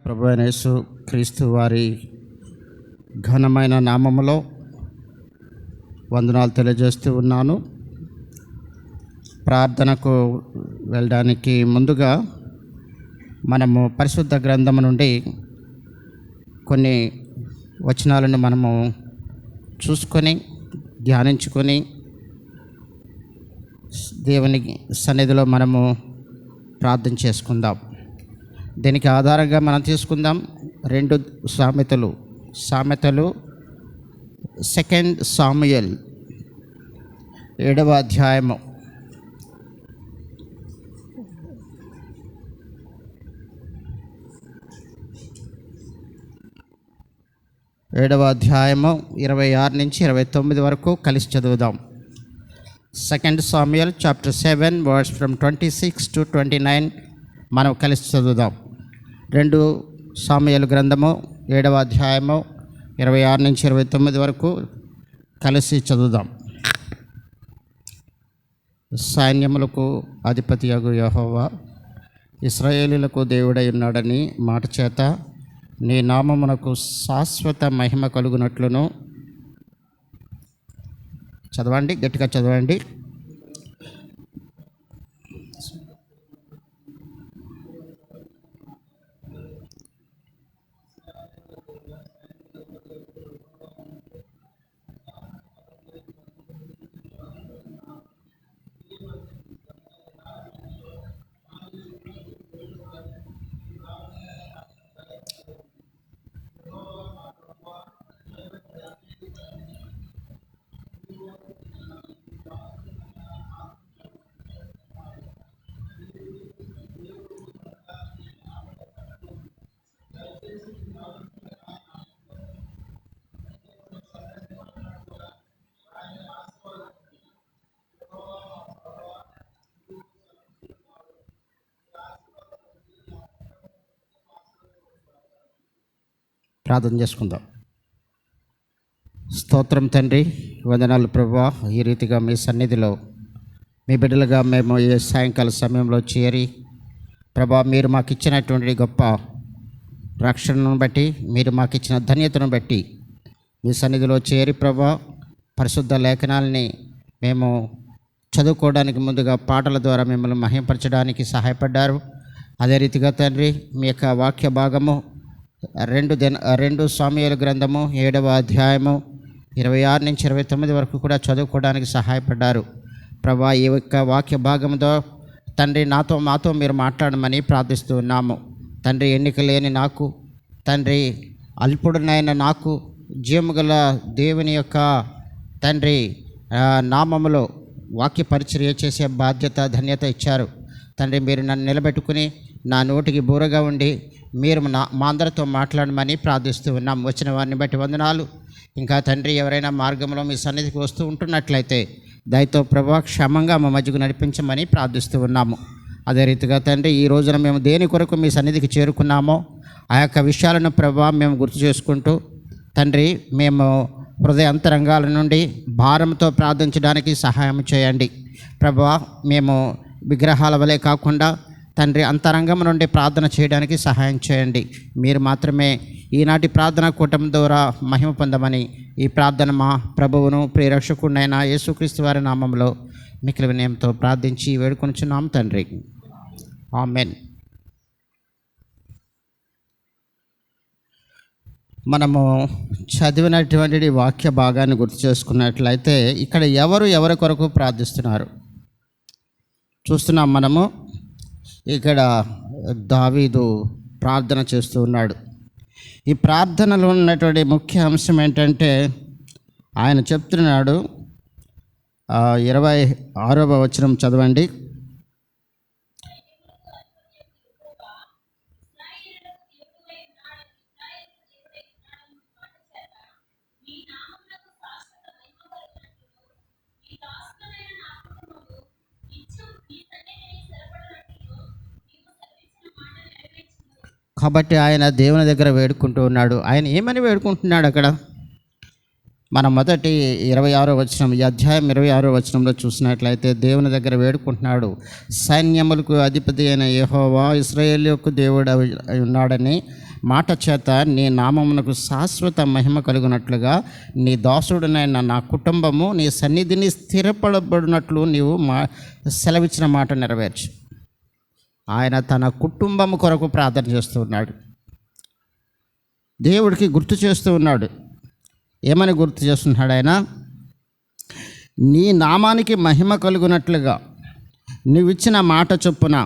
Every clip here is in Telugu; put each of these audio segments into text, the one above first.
ప్రభు అయిన యేసు క్రీస్తు వారి ఘనమైన నామములో వందనాలు తెలియజేస్తూ ఉన్నాను. ప్రార్థనకు వెళ్ళడానికి ముందుగా మనము పరిశుద్ధ గ్రంథము నుండి కొన్ని వచనాలను మనము చూసుకొని ధ్యానించుకొని దేవుని సన్నిధిలో మనము ప్రార్థన చేసుకుందాం. దీనికి ఆధారంగా మనం తీసుకుందాం 2 సామెతలు 2 సాముయేల్ 7వ అధ్యాయము 26 నుంచి 29 వరకు కలిసి చదువుదాం. 2 Samuel chapter 7 verse from 26 to 29 మనం కలిసి చదువుదాం. 2 సాముయేలు గ్రంథము 7వ అధ్యాయము 26 నుంచి 29 వరకు కలిసి చదువుదాం. సైన్యములకు అధిపతియగు యెహోవా ఇశ్రాయేలీయులకు దేవుడై ఉన్నాడని మాట చేత నీ నామమునకు శాశ్వత మహిమ కలుగునట్లును. చదవండి, గట్టిగా చదవండి. ప్రార్థన చేసుకుందాం. స్తోత్రం తండ్రి, వందనాలు ప్రభువా. ఈ రీతిగా మీ సన్నిధిలో మీ బిడ్డలుగా మేము ఈ సాయంకాల సమయంలో చేరి ప్రభా, మీరు మాకు ఇచ్చినటువంటి గొప్ప రక్షణను బట్టి, మీరు మాకు ఇచ్చిన ధన్యతను బట్టి మీ సన్నిధిలో చేరి ప్రభా, పరిశుద్ధ లేఖనాలని మేము చదువుకోవడానికి ముందుగా పాటల ద్వారా మిమ్మల్ని మహింపరచడానికి సహాయపడ్డారు. అదే రీతిగా తండ్రి, మీ యొక్క వాక్య భాగము 2 సాముయేలు గ్రంథము 7వ అధ్యాయము 26 నుంచి 29 వరకు కూడా చదువుకోవడానికి సహాయపడ్డారు. ప్రభా, ఈ యొక్క వాక్య భాగంతో తండ్రి మాతో మీరు మాట్లాడమని ప్రార్థిస్తూ ఉన్నాము. తండ్రి, ఎన్నిక లేని నాకు, తండ్రి అల్పుడునైన నాకు జీవము గల దేవుని యొక్క తండ్రి నామములో వాక్య పరిచర్య చేసే బాధ్యత, ధన్యత ఇచ్చారు. తండ్రి, మీరు నన్ను నిలబెట్టుకుని నా నోటికి బూరగా ఉండి మీరు మా అందరితో మాట్లాడమని ప్రార్థిస్తూ ఉన్నాం. వచ్చిన వారిని బట్టి వందనాలు. ఇంకా తండ్రి, ఎవరైనా మార్గంలో మీ సన్నిధికి వస్తూ ఉంటున్నట్లయితే దయతో ప్రభా క్షమంగా మా మధ్యకు నడిపించమని ప్రార్థిస్తూ ఉన్నాము. అదే రీతిగా తండ్రి, ఈ రోజున మేము దేని కొరకు మీ సన్నిధికి చేరుకున్నామో ఆ యొక్క విషయాలను ప్రభా మేము గుర్తు చేసుకుంటూ తండ్రి, మేము హృదయ అంతరంగాల నుండి భారంతో ప్రార్థించడానికి సహాయం చేయండి. ప్రభా, మేము విగ్రహాల వలె కాకుండా తండ్రి అంతరంగం నుండి ప్రార్థన చేయడానికి సహాయం చేయండి. మీరు మాత్రమే ఈనాటి ప్రార్థన కూటమి ద్వారా మహిమ పొందమని ఈ ప్రార్థన మా ప్రభువును ప్రియరక్షకుడైన యేసుక్రీస్తు వారి నామంలో మిక్కిలి వినయంతో ప్రార్థించి వేడుకొనుచున్నాం తండ్రి, ఆమెన్. మనము చదివినటువంటి వాక్య భాగాన్ని గుర్తు చేసుకున్నట్లయితే ఇక్కడ ఎవరి కొరకు ప్రార్థిస్తున్నారు చూస్తున్నాం. మనము ఇక్కడ దావీదు ప్రార్థన చేస్తూ ఉన్నాడు. ఈ ప్రార్థనలో ఉన్నటువంటి ముఖ్య అంశం ఏంటంటే ఆయన చెప్తున్నాడు, 26వ వచనం చదవండి. కాబట్టి ఆయన దేవుని దగ్గర వేడుకుంటూ ఉన్నాడు. ఆయన ఏమని వేడుకుంటున్నాడు అక్కడ? మనం మొదటి 26వ వచనం, ఈ అధ్యాయం 26వ వచనంలో చూసినట్లయితే దేవుని దగ్గర వేడుకుంటున్నాడు. సైన్యములకు అధిపతి అయిన యెహోవా ఇశ్రాయేలుకు దేవుడు అయి ఉన్నాడని మాట చేత నీ నామమునకు శాశ్వత మహిమ కలుగునట్లుగా నీ దాసుడునైన నా కుటుంబము నీ సన్నిధిని స్థిరపడబడినట్లు నీవు సెలవిచ్చిన మాట నెరవేర్చు. ఆయన తన కుటుంబం కొరకు ప్రార్థన చేస్తూ ఉన్నాడు. దేవుడికి గుర్తు చేస్తూ ఉన్నాడు. ఏమని గుర్తు చేస్తున్నాడు ఆయన? నీ నామానికి మహిమ కలుగునట్లుగా నీవిచ్చిన మాట చొప్పున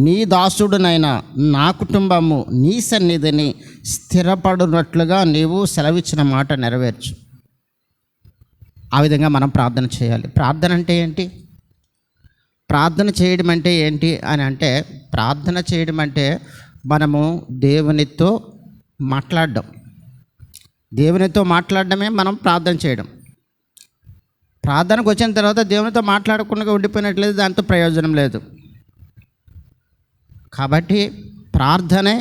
నీ దాసుడునైనా నా కుటుంబము నీ సన్నిధిని స్థిరపడినట్లుగా నీవు సెలవిచ్చిన మాట నెరవేర్చు. ఆ విధంగా మనం ప్రార్థన చేయాలి. ప్రార్థన అంటే ఏంటి? ప్రార్థన చేయడం అంటే ఏంటి అని అంటే, ప్రార్థన చేయడం అంటే మనము దేవునితో మాట్లాడడం. దేవునితో మాట్లాడడమే మనం ప్రార్థన చేయడం. ప్రార్థనకు వచ్చిన తర్వాత దేవునితో మాట్లాడకుండా ఉండిపోయినట్లయితే దాంతో ప్రయోజనం లేదు. కాబట్టి ప్రార్థనే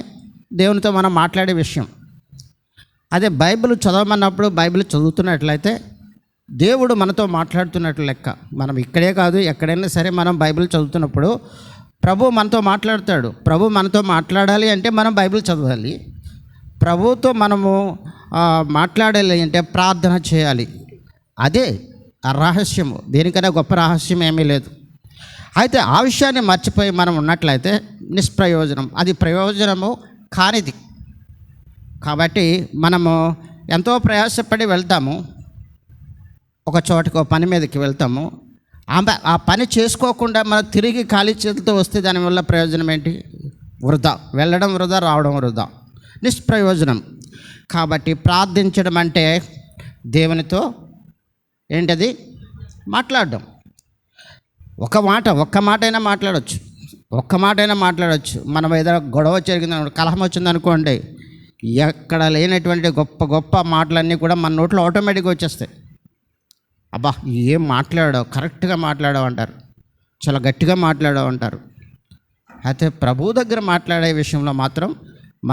దేవునితో మనం మాట్లాడే విషయం. అదే బైబిల్ చదవమన్నప్పుడు బైబిల్ చదువుతున్నట్లయితే దేవుడు మనతో మాట్లాడుతున్నట్లు లెక్క. మనం ఇక్కడే కాదు, ఎక్కడైనా సరే మనం బైబిల్ చదువుతున్నప్పుడు ప్రభు మనతో మాట్లాడతాడు. ప్రభు మనతో మాట్లాడాలి అంటే మనం బైబిల్ చదవాలి. ప్రభువుతో మనము మాట్లాడాలి అంటే ప్రార్థన చేయాలి. అదే ఆ రహస్యము. దేనికైనా గొప్ప రహస్యం ఏమీ లేదు. అయితే ఆ విషయాన్ని మర్చిపోయి మనం ఉన్నట్లయితే నిష్ప్రయోజనం, అది ప్రయోజనము కానిది. కాబట్టి మనము ఎంతో ప్రయాసపడి వెళ్తాము, ఒక చోటకు పని మీదకి వెళ్తాము. ఆ పని చేసుకోకుండా మనం తిరిగి ఖాళీ చేతులతో వస్తే దానివల్ల ప్రయోజనం ఏంటి? వృధా. వెళ్ళడం వృధా, రావడం వృధా, నిష్ప్రయోజనం. కాబట్టి ప్రార్థించడం అంటే దేవునితో ఏంటది? మాట్లాడడం. ఒక్క మాట అయినా మాట్లాడవచ్చు. మనం ఏదైనా గొడవ జరిగింది, కలహం వచ్చిందనుకోండి, ఎక్కడ లేనటువంటి గొప్ప గొప్ప మాటలన్నీ కూడా మన నోట్లో ఆటోమేటిక్గా వచ్చేస్తాయి. అబ్బా ఏం మాట్లాడావు, కరెక్ట్గా మాట్లాడావు అంటారు, చాలా గట్టిగా మాట్లాడావు అంటారు. అయితే ప్రభు దగ్గర మాట్లాడే విషయంలో మాత్రం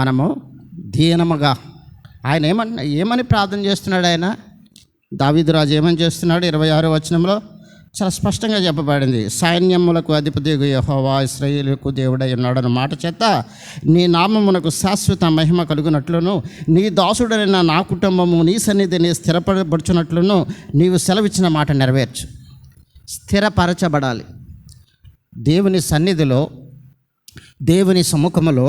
మనము దీనముగా, ఆయన ఏమని ప్రార్థన చేస్తున్నాడు? ఆయన దావీదు రాజు ఏమని చేస్తున్నాడు? 26వ వచనంలో చాలా స్పష్టంగా చెప్పబడింది. సైన్యములకు అధిపతి యెహోవా ఇశ్రాయేలుకు దేవుడై ఉన్నాడన్న మాట చేత నీ నామమునకు శాశ్వత మహిమ కలుగునట్లును నీ దాసుడైన నా కుటుంబము నీ సన్నిధిని స్థిరపరచునట్లును నీవు సెలవిచ్చిన మాట నెరవేర్చు. స్థిరపరచబడాలి. దేవుని సన్నిధిలో, దేవుని సముఖములో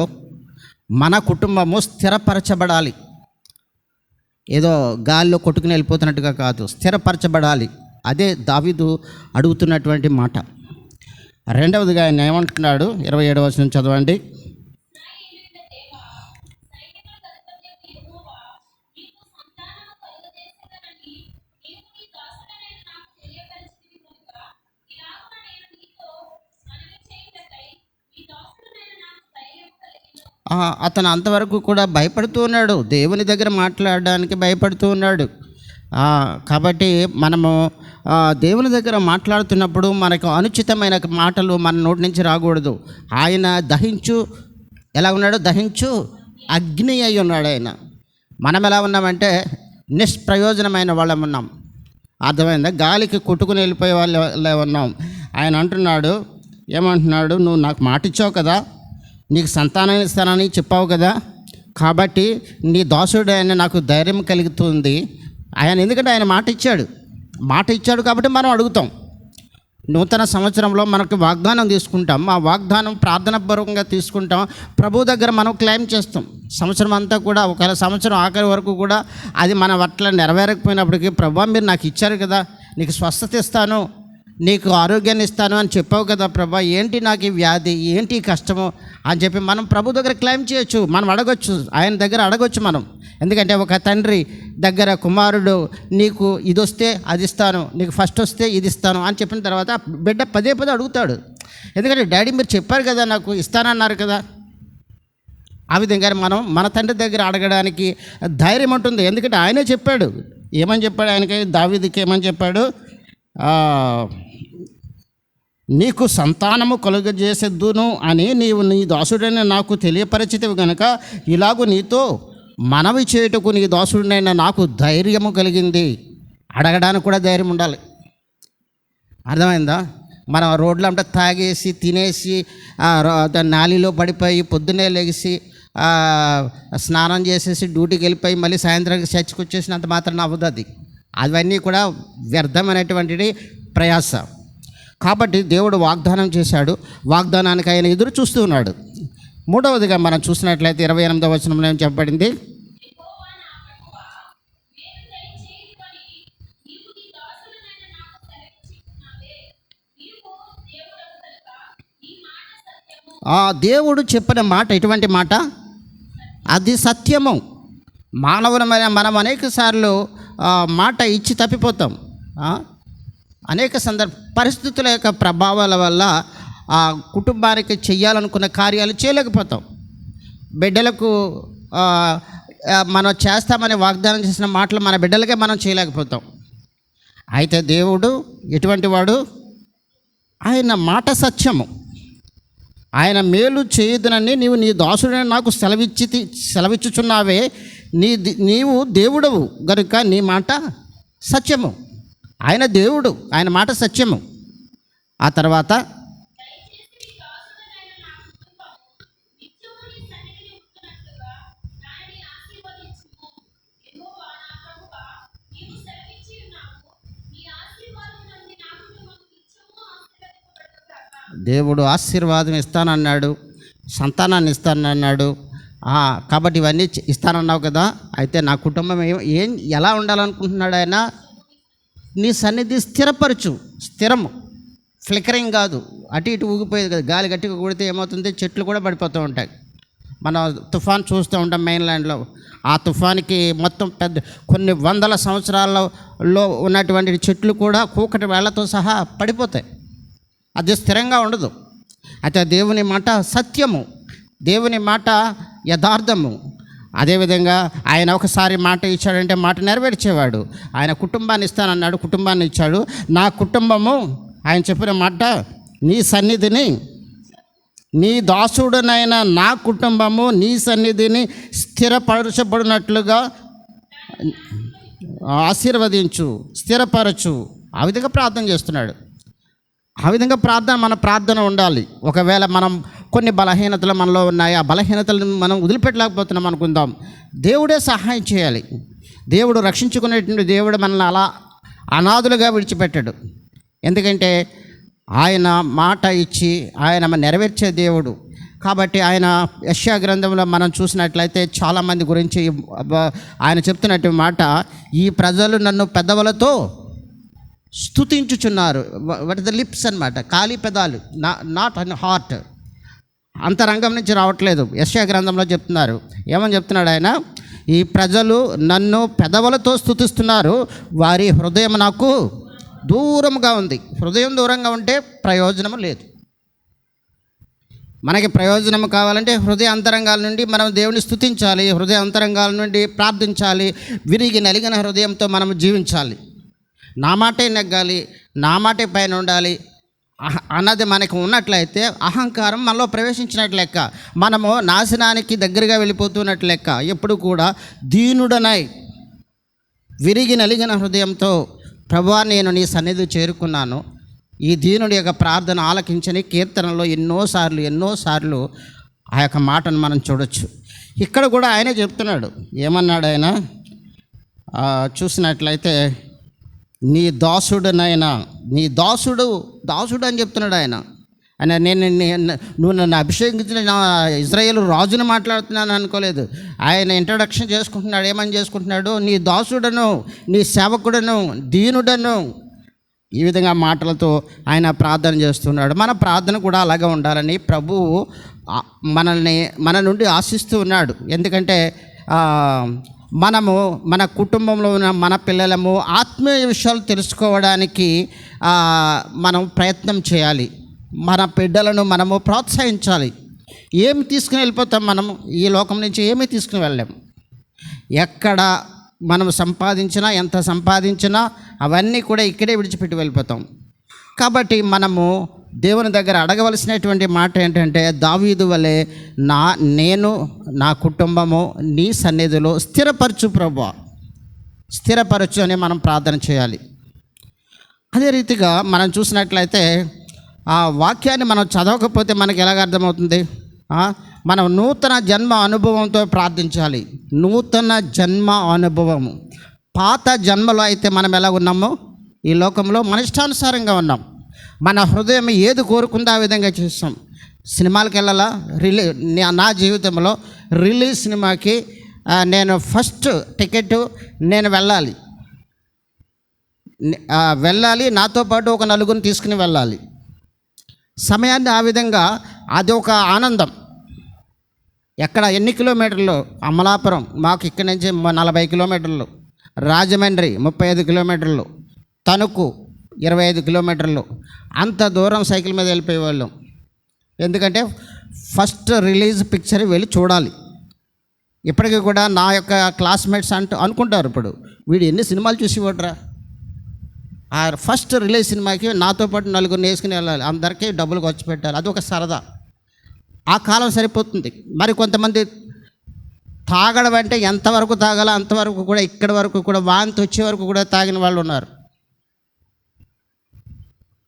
మన కుటుంబము స్థిరపరచబడాలి. ఏదో గాల్లో కొట్టుకుని వెళ్ళిపోతున్నట్టుగా కాదు, స్థిరపరచబడాలి. అదే దావీదు అడుగుతున్నటువంటి మాట. రెండవదిగా ఆయన ఏమంటున్నాడు? 27వ వచనం చదవండి. అతను అంతవరకు కూడా భయపడుతూ ఉన్నాడు, దేవుని దగ్గర మాట్లాడడానికి భయపడుతూ ఉన్నాడు. కాబట్టి మనము దేవుని దగ్గర మాట్లాడుతున్నప్పుడు మనకు అనుచితమైన మాటలు మన నోటి నుంచి రాకూడదు. ఆయన ఎలా ఉన్నాడు? దహించు అగ్ని అయి ఉన్నాడు ఆయన. మనం ఎలా ఉన్నామంటే నిష్ప్రయోజనమైన వాళ్ళం ఉన్నాం. అర్థమైందా? గాలికి కొట్టుకుని వెళ్ళిపోయే వాళ్ళే ఉన్నాం. ఆయన అంటున్నాడు, ఏమంటున్నాడు? నువ్వు నాకు మాట ఇచ్చావు కదా, నీకు సంతానాన్ని ఇస్తానని చెప్పావు కదా, కాబట్టి నీ దాసుడు ఆయన నాకు ధైర్యం కలుగుతుంది. ఎందుకంటే ఆయన మాట ఇచ్చాడు కాబట్టి మనం అడుగుతాం. నూతన సంవత్సరంలో మనకు వాగ్దానం తీసుకుంటాం. ఆ వాగ్దానం ప్రార్థనాపూర్వకంగా తీసుకుంటాం. ప్రభు దగ్గర మనం క్లెయిమ్ చేస్తాం. సంవత్సరం అంతా కూడా, ఒకవేళ సంవత్సరం ఆఖరి వరకు కూడా అది మన పట్ల నెరవేరకపోయినప్పటికీ, ప్రభు మీరు నాకు ఇచ్చారు కదా, నీకు స్వస్థత ఇస్తాను, నీకు ఆరోగ్యాన్ని ఇస్తాను అని చెప్పావు కదా ప్రభా, ఏంటి నాకు ఈ వ్యాధి, ఏంటి ఈ కష్టము అని చెప్పి మనం ప్రభు దగ్గర క్లెయిమ్ చేయొచ్చు. మనం అడగొచ్చు, ఆయన దగ్గర అడగొచ్చు మనం. ఎందుకంటే ఒక తండ్రి దగ్గర కుమారుడు నీకు ఇది వస్తే అది ఇస్తాను, నీకు ఫస్ట్ వస్తే ఇది ఇస్తాను అని చెప్పిన తర్వాత బిడ్డ పదే అడుగుతాడు. ఎందుకంటే డాడీ మీరు చెప్పారు కదా, నాకు ఇస్తానన్నారు కదా. ఆ విధంగా మనం మన తండ్రి దగ్గర అడగడానికి ధైర్యం ఉంటుంది. ఎందుకంటే ఆయనే చెప్పాడు. ఏమని చెప్పాడు? ఆయనకి, దావీదుకి ఏమని చెప్పాడు? నీకు సంతానము కలుగజేసేద్దును అని నీవు నీ దాసుడైన నాకు తెలియపరిచితివి గనుక ఇలాగూ నీతో మనవి చేయుటకు నీ దాసుడినైనా నాకు ధైర్యము కలిగింది. అడగడానికి కూడా ధైర్యం ఉండాలి. అర్థమైందా? మనం రోడ్లు అంటే తాగేసి తినేసి నాలిలో పడిపోయి పొద్దున్నే లెగిసి స్నానం చేసేసి డ్యూటీకి వెళ్ళిపోయి మళ్ళీ సాయంత్రానికి చర్చికి వచ్చేసినంత మాత్రం అవ్వదు. అవన్నీ కూడా వ్యర్థమైనటువంటి ప్రయాస. కాబట్టి దేవుడు వాగ్దానం చేశాడు, వాగ్దానానికి ఆయన ఎదురు చూస్తూ ఉన్నాడు. మూడవదిగా మనం చూసినట్లయితే 28వ వచనంలో ఏం చెప్పబడింది? ఆ దేవుడు చెప్పిన మాట ఎటువంటి మాట? అది సత్యము. మానవులమైన మనం అనేక సార్లు మాట ఇచ్చి తప్పిపోతాం. అనేక పరిస్థితుల యొక్క ప్రభావాల వల్ల ఆ కుటుంబానికి చెయ్యాలనుకున్న కార్యాలు చేయలేకపోతాం. బిడ్డలకు మనం చేస్తామని వాగ్దానం చేసిన మాటలు మన బిడ్డలకే మనం చేయలేకపోతాం. అయితే దేవుడు ఎటువంటి వాడు? ఆయన మాట సత్యము. ఆయన మేలు చేయదునని నీవు నీ దాసుడని నాకు సెలవిచ్చుచున్నావే. నీవు దేవుడవు గనుక నీ మాట సత్యము. ఆయన దేవుడు, ఆయన మాట సత్యము. ఆ తర్వాత దేవుడు ఆశీర్వాదం ఇస్తానన్నాడు, సంతానాన్ని ఇస్తానన్నాడు. కాబట్టి ఇవన్నీ ఇస్తానన్నావు కదా. అయితే నా కుటుంబం ఎలా ఉండాలనుకుంటున్నాడు ఆయన? నీ సన్నిధి స్థిరపరచు. స్థిరము, ఫ్లికరింగ్ కాదు, అటు ఇటు ఊగిపోయేది కదా. గాలి గట్టిగా కొడితే ఏమవుతుంది? చెట్లు కూడా పడిపోతూ ఉంటాయి. మనం తుఫాన్ చూస్తూ ఉంటాం మెయిన్లాండ్లో. ఆ తుఫానికి మొత్తం కొన్ని వందల సంవత్సరాలలో ఉన్నటువంటి చెట్లు కూడా కూకటి వేళ్లతో సహా పడిపోతాయి. అది స్థిరంగా ఉండదు. అయితే దేవుని మాట సత్యము, దేవుని మాట యథార్థము. అదేవిధంగా ఆయన ఒకసారి మాట ఇచ్చాడంటే మాట నెరవేర్చేవాడు. ఆయన కుటుంబాన్ని ఇస్తానన్నాడు, కుటుంబాన్ని ఇచ్చాడు. నా కుటుంబము, ఆయన చెప్పిన మాట, నీ సన్నిధిని, నీ దాసుడునైన నా కుటుంబము నీ సన్నిధిని స్థిరపరచబడినట్లుగా ఆశీర్వదించు, స్థిరపరచు. ఆ విధంగా ప్రార్థన చేస్తున్నాడు. ఆ విధంగా మన ప్రార్థన ఉండాలి. ఒకవేళ మనం కొన్ని బలహీనతలు మనలో ఉన్నాయి, ఆ బలహీనతలను మనం వదిలిపెట్టలేకపోతున్నాం అనుకుందాం, దేవుడే సహాయం చేయాలి. దేవుడు రక్షించుకునేటువంటి దేవుడు మనల్ని అలా అనాథులుగా విడిచిపెట్టాడు. ఎందుకంటే ఆయన మాట ఇచ్చి ఆయన నెరవేర్చే దేవుడు. కాబట్టి ఆయన యెషయా గ్రంథంలో మనం చూసినట్లయితే చాలామంది గురించి ఆయన చెప్తున్నటువంటి మాట, ఈ ప్రజలు నన్ను పెదవులతో స్తుతించుచున్నారు. వాట్ ఇస్ ద లిప్స్ అన్నమాట, ఖాళీ పెదాలు, నాట్ అన్ హార్ట్. అంతరంగం నుంచి రావట్లేదు. యెషయా గ్రంథంలో చెప్తున్నారు. ఏమని చెప్తున్నాడు ఆయన? ఈ ప్రజలు నన్ను పెదవులతో స్తుతిస్తున్నారు, వారి హృదయం నాకు దూరంగా ఉంది. హృదయం దూరంగా ఉంటే ప్రయోజనం లేదు. మనకి ప్రయోజనం కావాలంటే హృదయ అంతరంగాల నుండి మనం దేవుని స్తుతించాలి, హృదయ అంతరంగాల నుండి ప్రార్థించాలి, విరిగి నలిగిన హృదయంతో మనం జీవించాలి. నా మాటే నెగ్గాలి, నా మాటే పైన ఉండాలి అన్నది మనకు ఉన్నట్లయితే అహంకారం మనలో ప్రవేశించినట్లు లెక్క, మనము నాశనానికి దగ్గరగా వెళ్ళిపోతున్నట్లు లెక్క. ఎప్పుడు కూడా దీనుడనై విరిగి నలిగిన హృదయంతో, ప్రభువా నేను నీ సన్నిధి చేరుకున్నాను, ఈ దీనుడి యొక్క ప్రార్థన ఆలకించని కీర్తనలో ఎన్నోసార్లు ఆ యొక్క మాటను మనం చూడొచ్చు. ఇక్కడ కూడా ఆయనే చెప్తున్నాడు. ఏమన్నాడు ఆయన? చూసినట్లయితే నీ దాసుడునైనా, నీ దాసుడు అని చెప్తున్నాడు ఆయన. నువ్వు నన్ను అభిషేకించిన నా ఇజ్రాయేలు రాజుని మాట్లాడుతున్నాను అనుకోలేదు. ఆయన ఇంట్రడక్షన్ చేసుకుంటున్నాడు. ఏమని చేసుకుంటున్నాడు? నీ దాసుడను, నీ సేవకుడను, దీనుడను. ఈ విధంగా మాటలతో ఆయన ప్రార్థన చేస్తున్నాడు. మన ప్రార్థన కూడా అలాగే ఉండాలని ప్రభువు మన నుండి ఆశిస్తూ ఉన్నాడు. ఎందుకంటే మనము మన కుటుంబంలో ఉన్న మన పిల్లలము ఆత్మీయ విషయాలు తెలుసుకోవడానికి మనం ప్రయత్నం చేయాలి. మన బిడ్డలను మనము ప్రోత్సహించాలి. ఏమి తీసుకుని వెళ్ళిపోతాం? మనము ఈ లోకం నుంచి ఏమీ తీసుకుని వెళ్ళలేము. ఎక్కడ మనం సంపాదించినా, ఎంత సంపాదించినా అవన్నీ కూడా ఇక్కడే విడిచిపెట్టి వెళ్ళిపోతాం. కాబట్టి మనము దేవుని దగ్గర అడగవలసినటువంటి మాట ఏంటంటే, దావీదు వలె నేను నా కుటుంబము నీ సన్నిధిలో స్థిరపరచు ప్రభువా, స్థిరపరచు అని మనం ప్రార్థన చేయాలి. అదే రీతిగా మనం చూసినట్లయితే ఆ వాక్యాన్ని మనం చదవకపోతే మనకి ఎలాగ అర్థమవుతుంది? మనం నూతన జన్మ అనుభవంతో ప్రార్థించాలి. నూతన జన్మ అనుభవము. పాత జన్మలో అయితే మనం ఎలా ఉన్నామో ఈ లోకంలో మన ఇష్టానుసారంగా ఉన్నాం. మన హృదయం ఏది కోరుకుందో ఆ విధంగా చేస్తాం. సినిమాలకు వెళ్ళాలా, నా జీవితంలో రిలీజ్ సినిమాకి నేను ఫస్ట్ టికెట్ నేను వెళ్ళాలి, నాతో పాటు ఒక నలుగురిని తీసుకుని వెళ్ళాలి. సమయాన్ని ఆ విధంగా అది ఒక ఆనందం. ఎక్కడ ఎన్ని కిలోమీటర్లు? అమలాపురం మాకు ఇక్కడి నుంచి 40 కిలోమీటర్లు, రాజమండ్రి 35 కిలోమీటర్లు, తణుకు 25 కిలోమీటర్లు. అంత దూరం సైకిల్ మీద వెళ్ళిపోయేవాళ్ళం. ఎందుకంటే ఫస్ట్ రిలీజ్ పిక్చర్ వెళ్ళి చూడాలి. ఇప్పటికీ కూడా నా యొక్క క్లాస్మేట్స్ అనుకుంటారు, ఇప్పుడు వీడు ఎన్ని సినిమాలు చూసేవాడురా, ఆ ఫస్ట్ రిలీజ్ సినిమాకి నాతో పాటు నలుగురిని వేసుకుని వెళ్ళాలి, అందరికీ డబ్బులు ఖర్చు పెట్టాలి. అది ఒక సరదా. ఆ కాలం సరిపోతుంది. మరి కొంతమంది తాగడం అంటే ఎంతవరకు తాగాలో అంతవరకు కూడా, ఇక్కడి వరకు కూడా, వాంతి వచ్చే వరకు కూడా తాగిన వాళ్ళు ఉన్నారు.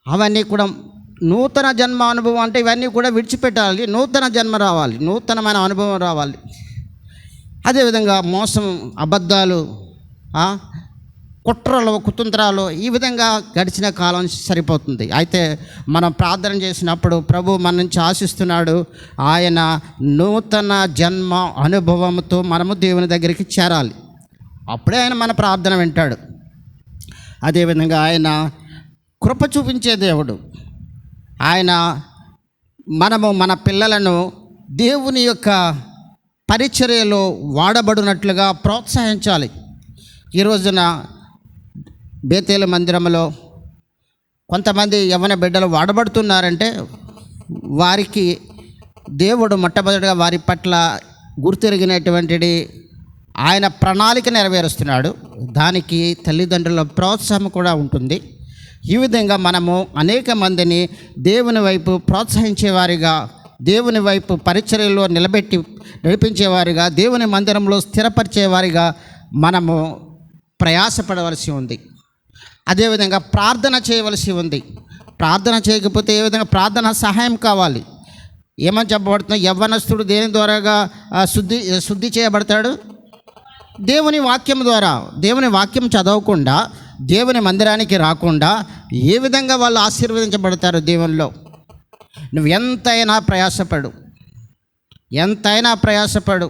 అవన్నీ కూడా నూతన జన్మ అనుభవం అంటే ఇవన్నీ కూడా విడిచిపెట్టాలి. నూతన జన్మ రావాలి, నూతనమైన అనుభవం రావాలి. అదేవిధంగా మోసం, అబద్ధాలు, కుట్రలు, కుతంత్రాలు, ఈ విధంగా గడిచిన కాలం సరిపోతుంది. అయితే మనం ప్రార్థన చేసినప్పుడు ప్రభు మన నుంచి ఆశిస్తున్నాడు, ఆయన నూతన జన్మ అనుభవంతో మనము దేవుని దగ్గరికి చేరాలి. అప్పుడే ఆయన మన ప్రార్థన వింటాడు. అదేవిధంగా ఆయన కృప చూపించే దేవుడు. ఆయన మనము మన పిల్లలను దేవుని యొక్క పరిచర్యలో వాడబడినట్లుగా ప్రోత్సహించాలి. ఈ రోజున బేతేలు మందిరంలో కొంతమంది యవ్వన బిడ్డలు వాడబడుతున్నారంటే వారికి దేవుడు మొట్టమొదటిగా వారి పట్ల గుర్తెరిగినటువంటిది ఆయన ప్రణాళిక నెరవేరుస్తున్నాడు. దానికి తల్లిదండ్రుల ప్రోత్సాహం కూడా ఉంటుంది. ఈ విధంగా మనము అనేక మందిని దేవుని వైపు ప్రోత్సహించేవారిగా, దేవుని వైపు పరిచర్యలో నడిపించేవారిగా, దేవుని మందిరంలో స్థిరపరిచేవారిగా మనము ప్రయాసపడవలసి ఉంది. అదేవిధంగా ప్రార్థన చేయవలసి ఉంది. ప్రార్థన చేయకపోతే ఏ విధంగా ప్రార్థన సహాయం కావాలి. ఏమని చెప్పబడుతుంది? యవ్వనస్తుడు దేని ద్వారాగా శుద్ధి చేయబడతాడు? దేవుని వాక్యం ద్వారా. దేవుని వాక్యం చదవకుండా, దేవుని మందిరానికి రాకుండా ఏ విధంగా వాళ్ళు ఆశీర్వదించబడతారు దేవునిలో? నువ్వు ఎంతైనా ప్రయాసపడు.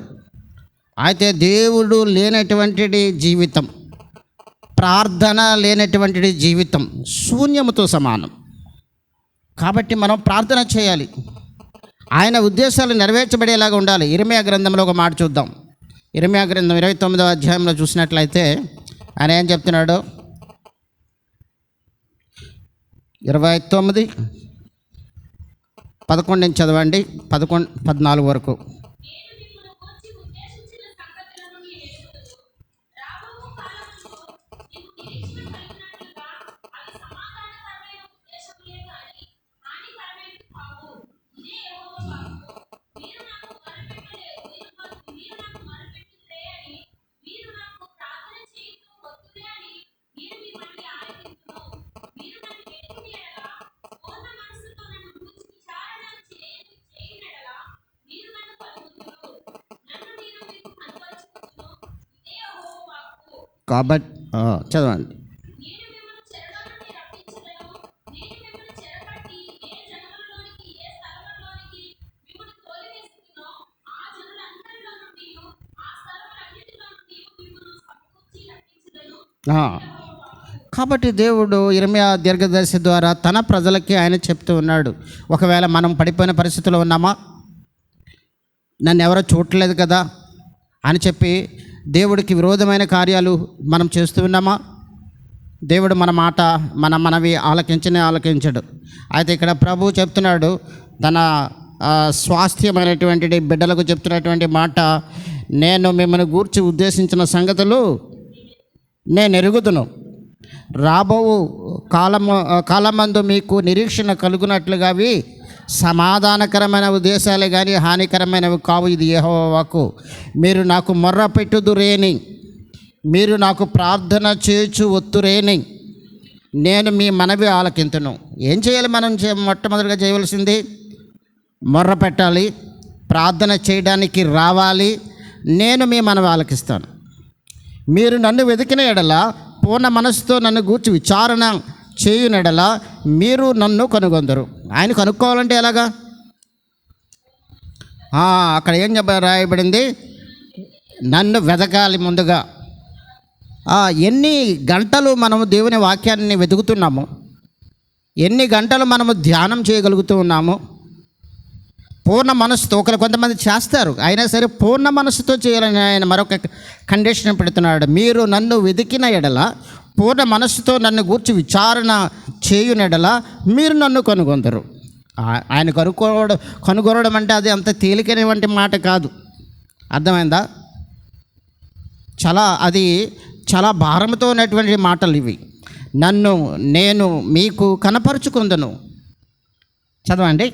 అయితే దేవుడు లేనటువంటిది జీవితం, ప్రార్థన లేనటువంటిది జీవితం శూన్యముతో సమానం. కాబట్టి మనం ప్రార్థన చేయాలి. ఆయన ఉద్దేశాలు నెరవేర్చబడేలాగా ఉండాలి. ఇర్మీయా గ్రంథంలో ఒక మాట చూద్దాం. ఇర్మీయా గ్రంథం 29వ అధ్యాయంలో చూసినట్లయితే ఆయన ఏం చెప్తున్నాడు? 29:11 నుంచి చదవండి, 14 వరకు. కాబట్టి చదవండి. కాబట్టి దేవుడు ఇర్మీయా దీర్ఘదర్శి ద్వారా తన ప్రజలకి ఆయన చెప్తూ ఉన్నాడు, ఒకవేళ మనం పడిపోయిన పరిస్థితిలో ఉన్నామా, నన్ను ఎవరో చూడలేదు కదా అని చెప్పి దేవుడికి విరోధమైన కార్యాలు మనం చేస్తూ ఉన్నామా? దేవుడు మన మాట, మనవి ఆలకించడు. అయితే ఇక్కడ ప్రభు చెప్తున్నాడు, తన స్వాస్థ్యమైనటువంటి బిడ్డలకు చెప్తున్నటువంటి మాట, నేను మిమ్మల్ని గూర్చి ఉద్దేశించిన సంగతులు నేను ఎరుగుదును. రాబో కాలమందు మీకు నిరీక్షణ కలుగునట్లుగా అవి సమాధానకరమైన ఉద్దేశాలే కానీ హానికరమైనవి కావు. ఇది యెహోవా వాక్కు. మీరు నాకు మొర్ర పెట్టుదురేని, మీరు నాకు ప్రార్థన చేయుచు ఒత్తురేని, నేను మీ మనవి ఆలకింతును. ఏం చేయాలి? మనం మొట్టమొదటిగా చేయవలసింది మొర్ర పెట్టాలి, ప్రార్థన చేయడానికి రావాలి. నేను మీ మనవి ఆలకిస్తాను. మీరు నన్ను వెతికిన ఎడల, పూర్ణ మనసుతో నన్ను గూర్చి విచారణ చేయునెడల మీరు నన్ను కనుగొందరు. ఆయన కనుక్కోవాలంటే ఎలాగా? అక్కడ ఏం రాయబడింది? నన్ను వెతకాలి ముందుగా. ఎన్ని గంటలు మనము దేవుని వాక్యాన్ని వెతుకుతున్నాము, ఎన్ని గంటలు మనము ధ్యానం చేయగలుగుతూ ఉన్నాము పూర్ణ మనసుతో. కొంతమంది చేస్తారు, అయినా సరే పూర్ణ మనసుతో చేయాలని ఆయన మరొక కండిషన్ పెడుతున్నాడు. మీరు నన్ను వెతికిన ఎడల, పూర్ణ మనసుతో నన్ను గూర్చి విచారణ చేయునెడల మీరు నన్ను కనుగొందరు. ఆయన కనుగొనడం అంటే అది అంత తేలికైనటువంటి మాట కాదు. అర్థమైందా? అది చాలా భారంతో ఉన్నటువంటి మాటలు ఇవి. నేను మీకు కనపరుచుకుందును. చదవండి.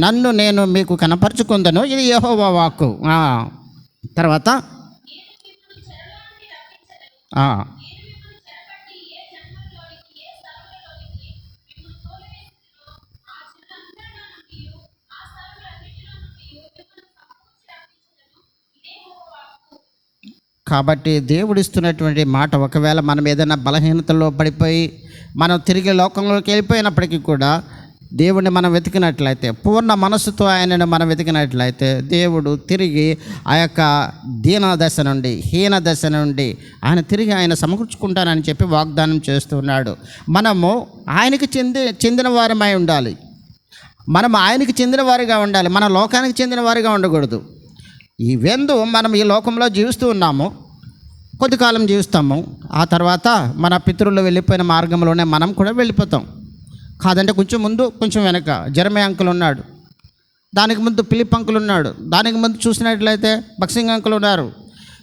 నన్ను నేను మీకు కనపరుచుకుందును. ఇది యెహోవా వాక్కు. తర్వాత కాబట్టి దేవుడిస్తున్నటువంటి మాట, ఒకవేళ మనం ఏదైనా బలహీనతలో పడిపోయి మనం తిరిగి లోకంలోకి వెళ్ళిపోయినప్పటికీ కూడా దేవుడిని మనం వెతికినట్లయితే, పూర్ణ మనస్సుతో ఆయనను మనం వెతికినట్లయితే, దేవుడు తిరిగి ఆ యొక్క దీన దశ నుండి, హీన దశ నుండి ఆయన సమకూర్చుకుంటానని చెప్పి వాగ్దానం చేస్తున్నాడు. మనము ఆయనకి చెందిన వారమై ఉండాలి. మనం ఆయనకి చెందిన వారిగా ఉండాలి. మన లోకానికి చెందిన వారిగా ఉండకూడదు. మనం ఈ లోకంలో జీవిస్తూ ఉన్నాము, కొద్ది కాలం జీవిస్తాము. ఆ తర్వాత మన పితరులు వెళ్ళిపోయిన మార్గంలోనే మనం కూడా వెళ్ళిపోతాం. కాదంటే కొంచెం ముందు కొంచెం వెనక జెరమయా అంకుల్ ఉన్నాడు, దానికి ముందు ఫిలిప్ అంకుల్ ఉన్నాడు, దానికి ముందు చూసినట్లయితే బక్సింగ్ అంకుల్ ఉన్నారు.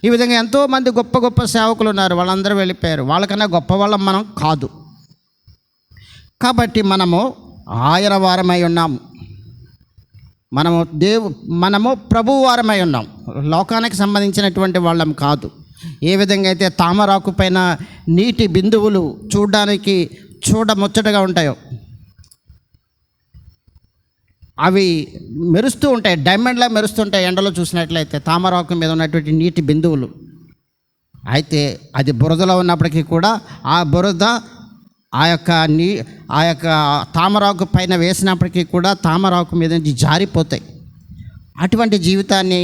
ఈ విధంగా ఎంతోమంది గొప్ప గొప్ప సేవకులు ఉన్నారు. వాళ్ళందరూ వెళ్ళిపోయారు. వాళ్ళకన్నా గొప్ప వాళ్ళం మనం కాదు. కాబట్టి మనము ఆయన వారమై ఉన్నాము. మనము ప్రభువు వారమై ఉన్నాం. లోకానికి సంబంధించినటువంటి వాళ్ళం కాదు. ఏ విధంగా అయితే తామరాకు పైన నీటి బిందువులు చూడడానికి చూడముచ్చటగా ఉంటాయో, అవి మెరుస్తూ ఉంటాయి, డైమండ్లా మెరుస్తుంటాయి ఎండలో చూసినట్లయితే తామరాకు మీద ఉన్నటువంటి నీటి బిందువులు. అయితే అది బురదలో ఉన్నప్పటికీ కూడా ఆ బురద ఆ యొక్క తామరాకు పైన వేసినప్పటికీ కూడా తామరాకు మీద నుంచి జారిపోతాయి. అటువంటి జీవితాన్ని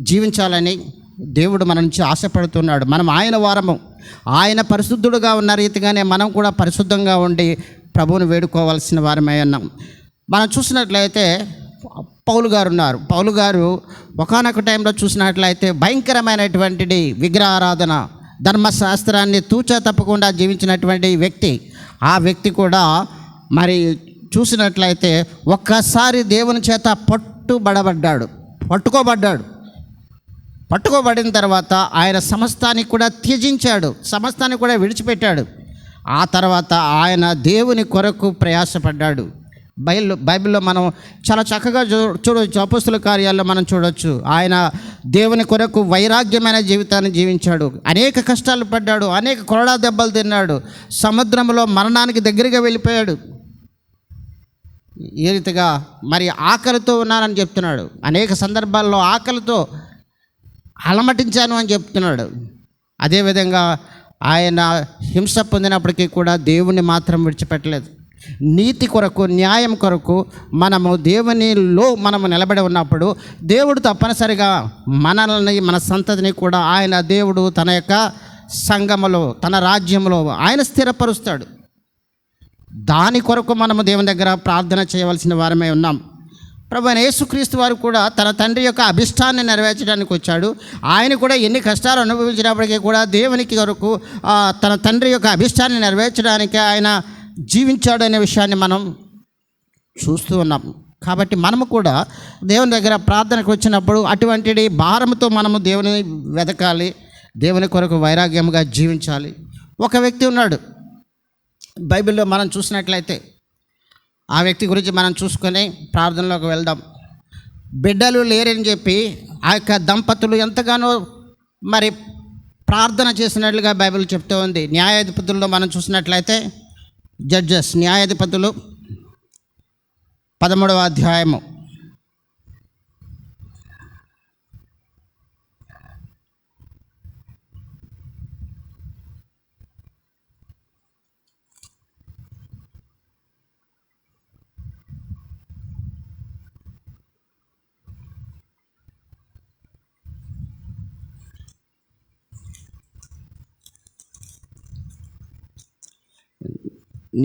జీవించాలని దేవుడు మన నుంచి ఆశపడుతున్నాడు. మనం ఆయన వారము. ఆయన పరిశుద్ధుడుగా ఉన్న రీతిగానే మనం కూడా పరిశుద్ధంగా ఉండి ప్రభువుని వేడుకోవాల్సిన వారమై ఉన్నాం. మనం చూసినట్లయితే పౌలు గారు ఉన్నారు. పౌలు గారు ఒకానొక టైంలో చూసినట్లయితే భయంకరమైనటువంటి విగ్రహారాధన, ధర్మశాస్త్రాన్ని తూచా తప్పకుండా జీవించినటువంటి వ్యక్తి. ఆ వ్యక్తి కూడా మరి చూసినట్లయితే ఒక్కసారి దేవుని చేత పట్టుకోబడిన తర్వాత ఆయన సమస్తాన్ని కూడా త్యజించాడు, సమస్తాన్ని కూడా విడిచిపెట్టాడు. ఆ తర్వాత ఆయన దేవుని కొరకు ప్రయాసపడ్డాడు. బైబిల్లో మనం చాలా చక్కగా చూడవచ్చు. అపోస్తుల కార్యాల్లో మనం చూడవచ్చు. ఆయన దేవుని కొరకు వైరాగ్యమైన జీవితాన్ని జీవించాడు. అనేక కష్టాలు పడ్డాడు, అనేక కొరడా దెబ్బలు తిన్నాడు, సముద్రంలో మరణానికి దగ్గరగా వెళ్ళిపోయాడు. ఈ రీతిగా మరి ఆకలితో ఉన్నానని చెప్తున్నాడు. అనేక సందర్భాల్లో ఆకలితో అలమటించాను అని చెప్తున్నాడు. అదేవిధంగా ఆయన హింస పొందినప్పటికీ కూడా దేవుణ్ణి మాత్రం విడిచిపెట్టలేదు. నీతి కొరకు, న్యాయం కొరకు మనము దేవునిలో మనము నిలబడి ఉన్నప్పుడు దేవుడు తప్పనిసరిగా మనల్ని, మన సంతతిని కూడా దేవుడు తన యొక్క సంఘములో, తన రాజ్యంలో ఆయన స్థిరపరుస్తాడు. దాని కొరకు మనము దేవుని దగ్గర ప్రార్థన చేయవలసిన వారమై ఉన్నాం. ప్రభువైన యేసుక్రీస్తు వారు కూడా తన తండ్రి యొక్క అభిష్టాన్ని నెరవేర్చడానికి వచ్చాడు. ఆయన కూడా ఎన్ని కష్టాలు అనుభవించినప్పటికీ కూడా దేవునికి కొరకు తన తండ్రి యొక్క అభిష్టాన్ని నెరవేర్చడానికి ఆయన జీవించాడు అనే విషయాన్ని మనం చూస్తూ ఉన్నాం. కాబట్టి మనము కూడా దేవుని దగ్గర ప్రార్థనకు వచ్చినప్పుడు అటువంటి భారంతో మనము దేవుని వెతకాలి. దేవుని కొరకు వైరాగ్యముగా జీవించాలి. ఒక వ్యక్తి ఉన్నాడు బైబిల్లో, మనం చూసినట్లయితే ఆ వ్యక్తి గురించి మనం చూసుకొని ప్రార్థనలోకి వెళ్దాం. బిడ్డలు లేరని చెప్పి ఆ యొక్క దంపతులు ఎంతగానో మరి ప్రార్థన చేసినట్లుగా బైబిల్ చెప్తూ ఉంది. న్యాయాధిపతుల్లో మనం చూసినట్లయితే జడ్జెస్, న్యాయాధిపతులు 13వ అధ్యాయము.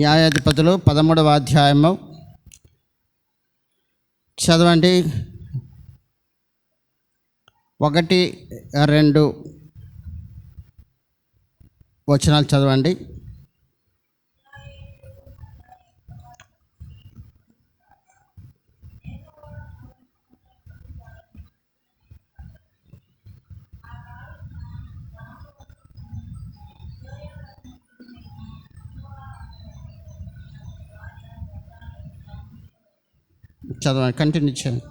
న్యాయాధిపతులు 13వ అధ్యాయము చదవండి. 1-2 వచనాలు చదవండి. చదవండి, కంటిన్యూ చేయండి.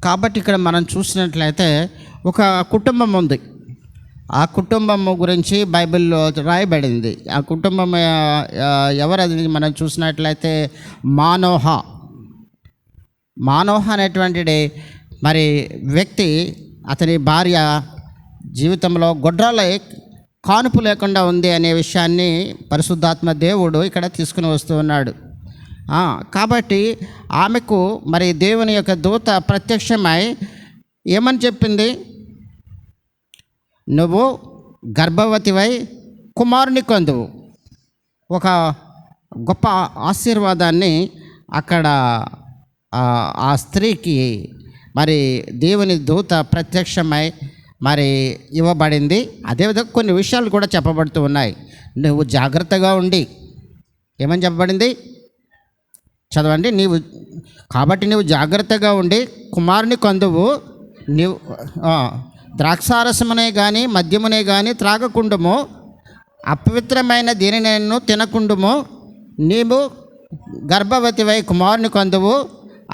కాబట్టి ఇక్కడ మనం చూసినట్లయితే ఒక కుటుంబం ఉంది. ఆ కుటుంబం గురించి బైబిల్లో రాయబడింది. ఆ కుటుంబం ఎవరది మనం చూసినట్లయితే మానోహ అనేటువంటి మరి వ్యక్తి, అతని భార్య జీవితంలో గొడ్రాలై కానుపు లేకుండా ఉంది అనే విషయాన్ని పరిశుద్ధాత్మ దేవుడు ఇక్కడ తీసుకుని వస్తూ ఉన్నాడు. కాబట్టి ఆమెకు మరి దేవుని యొక్క దూత ప్రత్యక్షమై ఏమని చెప్పింది? నువ్వు గర్భవతివై కుమారుని కందువు. ఒక గొప్ప ఆశీర్వాదాన్ని అక్కడ ఆ స్త్రీకి మరి దేవుని దూత ప్రత్యక్షమై మరి ఇవ్వబడింది. అదేవిధంగా కొన్ని విషయాలు కూడా చెప్పబడుతూ ఉన్నాయి. నువ్వు జాగ్రత్తగా ఉండి, ఏమని చెప్పబడింది చదవండి. కాబట్టి నువ్వు జాగ్రత్తగా ఉండి కుమారుని కందువు. నీవు ద్రాక్షారసమునే కానీ మద్యమునే కానీ త్రాగకుండుము, అపవిత్రమైన దేనినైనా తినకుండుము. నీవు గర్భవతివై కుమారుని కందువు.